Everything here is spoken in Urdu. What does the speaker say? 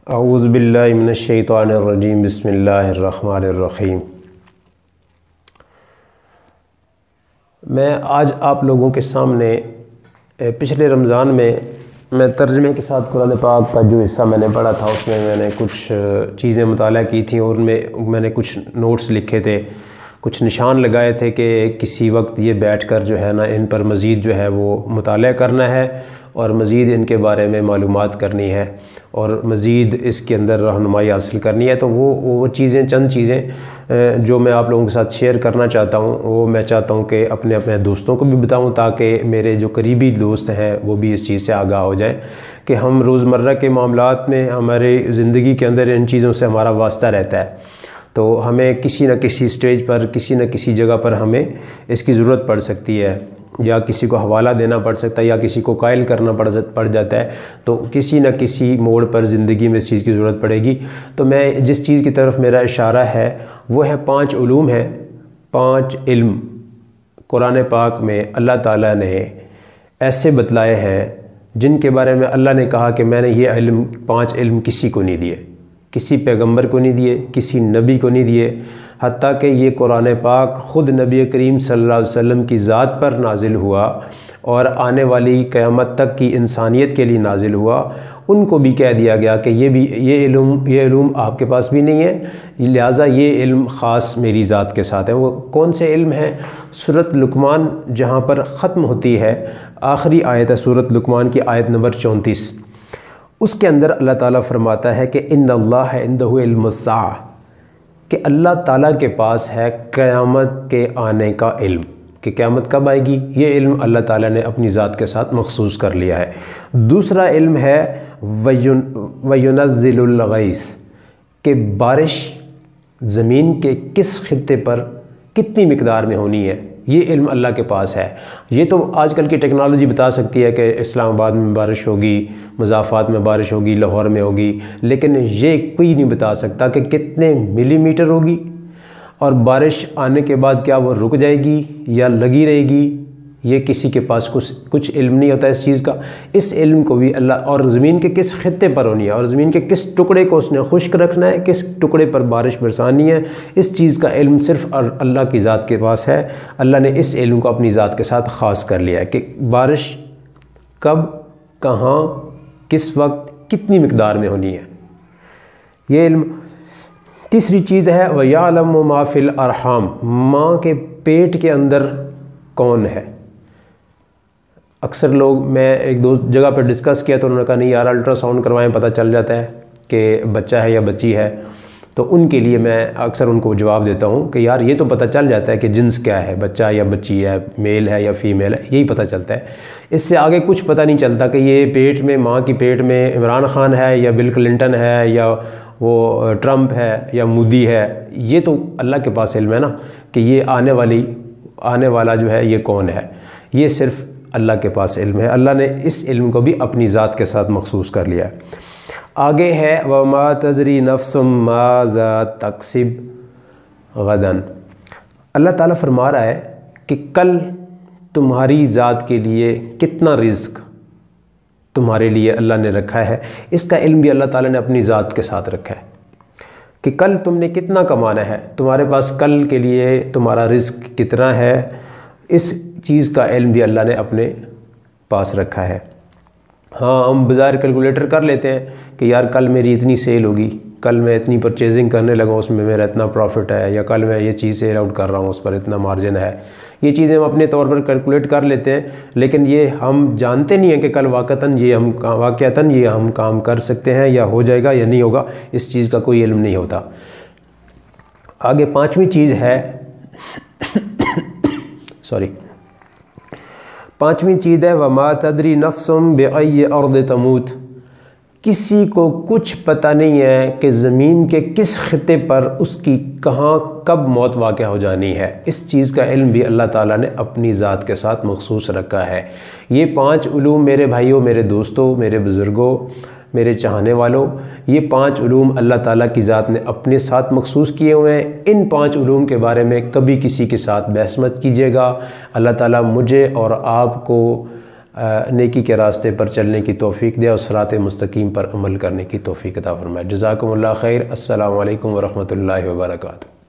اعوذ باللہ من الشیطان الرجیم بسم اللہ الرحمن الرحیم۔ میں آج آپ لوگوں کے سامنے پچھلے رمضان میں ترجمے کے ساتھ قرآن پاک کا جو حصہ میں نے پڑھا تھا اس میں نے کچھ چیزیں مطالعہ کی تھیں اور میں نے کچھ نوٹس لکھے تھے، کچھ نشان لگائے تھے کہ کسی وقت یہ بیٹھ کر جو ہے نا ان پر مزید جو ہے وہ مطالعہ کرنا ہے اور مزید ان کے بارے میں معلومات کرنی ہے اور مزید اس کے اندر رہنمائی حاصل کرنی ہے۔ تو وہ چیزیں چند چیزیں جو میں آپ لوگوں کے ساتھ شیئر کرنا چاہتا ہوں، وہ میں چاہتا ہوں کہ اپنے دوستوں کو بھی بتاؤں تاکہ میرے جو قریبی دوست ہیں وہ بھی اس چیز سے آگاہ ہو جائے کہ ہم روزمرہ کے معاملات میں ہماری زندگی کے اندر ان چیزوں سے ہمارا واسطہ رہتا ہے، تو ہمیں کسی نہ کسی سٹیج پر کسی نہ کسی جگہ پر ہمیں اس کی ضرورت پڑ سکتی ہے، یا کسی کو حوالہ دینا پڑ سکتا ہے یا کسی کو قائل کرنا پڑ جاتا ہے، تو کسی نہ کسی موڑ پر زندگی میں اس چیز کی ضرورت پڑے گی۔ تو میں جس چیز کی طرف میرا اشارہ ہے وہ ہے 5 علوم ہیں، 5 علم قرآن پاک میں اللہ تعالیٰ نے ایسے بتلائے ہیں جن کے بارے میں اللہ نے کہا کہ میں نے یہ 5 علم کسی کو نہیں دیے، کسی پیغمبر کو نہیں دیے، کسی نبی کو نہیں دیے، حتیٰ کہ یہ قرآن پاک خود نبی کریم صلی اللہ علیہ وسلم کی ذات پر نازل ہوا اور آنے والی قیامت تک کی انسانیت کے لیے نازل ہوا۔ ان کو بھی کہہ دیا گیا کہ یہ علوم آپ کے پاس بھی نہیں ہے، لہٰذا یہ علم خاص میری ذات کے ساتھ ہے۔ وہ کون سے علم ہیں؟ سورۃ لقمان جہاں پر ختم ہوتی ہے، آخری آیت ہے سورۃ لقمان کی آیت نمبر 34، اس کے اندر اللہ تعالیٰ فرماتا ہے کہ ان اللہ عندہ علم الساعہ، کہ اللہ تعالیٰ کے پاس ہے قیامت کے آنے کا علم، کہ قیامت کب آئے گی، یہ علم اللہ تعالیٰ نے اپنی ذات کے ساتھ مخصوص کر لیا ہے۔ دوسرا علم ہے وَيُنَزِّلُ الْغَيْثَ، کہ بارش زمین کے کس خطے پر کتنی مقدار میں ہونی ہے، یہ علم اللہ کے پاس ہے۔ یہ تو آج کل کی ٹیکنالوجی بتا سکتی ہے کہ اسلام آباد میں بارش ہوگی، مضافات میں بارش ہوگی، لاہور میں ہوگی، لیکن یہ کوئی نہیں بتا سکتا کہ کتنے ملی میٹر ہوگی، اور بارش آنے کے بعد کیا وہ رک جائے گی یا لگی رہے گی، یہ کسی کے پاس کچھ علم نہیں ہوتا اس چیز کا۔ اس علم کو بھی اللہ، اور زمین کے کس خطے پر ہونی ہے اور زمین کے کس ٹکڑے کو اس نے خشک رکھنا ہے، کس ٹکڑے پر بارش برسانی ہے، اس چیز کا علم صرف اللہ کی ذات کے پاس ہے۔ اللہ نے اس علم کو اپنی ذات کے ساتھ خاص کر لیا ہے کہ بارش کب، کہاں، کس وقت، کتنی مقدار میں ہونی ہے، یہ علم۔ تیسری چیز ہے وَيَعْلَمُ مَا فِي الْأَرْحَامِ، ماں کے پیٹ کے اندر کون ہے۔ اکثر لوگ، میں ایک دو جگہ پر ڈسکس کیا تو انہوں نے کہا نہیں یار الٹرا ساؤنڈ کروائیں پتہ چل جاتا ہے کہ بچہ ہے یا بچی ہے، تو ان کے لیے میں اکثر ان کو جواب دیتا ہوں کہ یار یہ تو پتہ چل جاتا ہے کہ جنس کیا ہے، بچہ یا بچی ہے، میل ہے یا فیمیل ہے، یہی پتہ چلتا ہے، اس سے آگے کچھ پتہ نہیں چلتا کہ یہ پیٹ میں، ماں کی پیٹ میں عمران خان ہے یا بل کلنٹن ہے یا وہ ٹرمپ ہے یا مودی ہے، یہ تو اللہ کے پاس علم ہے نا کہ یہ آنے والا جو ہے یہ کون ہے، یہ صرف اللہ کے پاس علم ہے۔ اللہ نے اس علم کو بھی اپنی ذات کے ساتھ مخصوص کر لیا ہے۔ آگے ہے وَمَا تَدْرِي نَفْسٌ مَاذَا تَكْسِبُ غَدًا، اللہ تعالیٰ فرما رہا ہے کہ کل تمہاری ذات کے لیے کتنا رزق تمہارے لیے اللہ نے رکھا ہے، اس کا علم بھی اللہ تعالیٰ نے اپنی ذات کے ساتھ رکھا ہے کہ کل تم نے کتنا کمانا ہے، تمہارے پاس کل کے لیے تمہارا رزق کتنا ہے، اس چیز کا علم بھی اللہ نے اپنے پاس رکھا ہے۔ ہاں ہم بظاہر کیلکولیٹر کر لیتے ہیں کہ یار کل میری اتنی سیل ہوگی، کل میں اتنی پرچیزنگ کرنے لگا اس میں میرا اتنا پروفٹ ہے، یا کل میں یہ چیز سیل آؤٹ کر رہا ہوں اس پر اتنا مارجن ہے، یہ چیزیں ہم اپنے طور پر کیلکولیٹ کر لیتے ہیں، لیکن یہ ہم جانتے نہیں ہیں کہ کل واقعتاً یہ ہم کام کر سکتے ہیں یا ہو جائے گا یا نہیں ہوگا، اس چیز کا کوئی علم نہیں ہوتا۔ آگے 5ویں چیز ہے وَمَا تَدْرِي نَفْسٌ بِأَيِّ أَرْضٍ تَمُوتُ، کسی کو کچھ پتہ نہیں ہے کہ زمین کے کس خطے پر اس کی کہاں کب موت واقع ہو جانی ہے، اس چیز کا علم بھی اللہ تعالیٰ نے اپنی ذات کے ساتھ مخصوص رکھا ہے۔ یہ 5 علوم میرے بھائیوں، میرے دوستوں، میرے بزرگوں، میرے چاہنے والوں، یہ 5 علوم اللہ تعالیٰ کی ذات نے اپنے ساتھ مخصوص کیے ہوئے ہیں۔ ان 5 علوم کے بارے میں کبھی کسی کے ساتھ بحث مت کیجیے گا۔ اللہ تعالیٰ مجھے اور آپ کو نیکی کے راستے پر چلنے کی توفیق دے اور صراط مستقیم پر عمل کرنے کی توفیق عطا فرمائے۔ جزاکم اللہ خیر۔ السلام علیکم ورحمۃ اللہ وبرکاتہ۔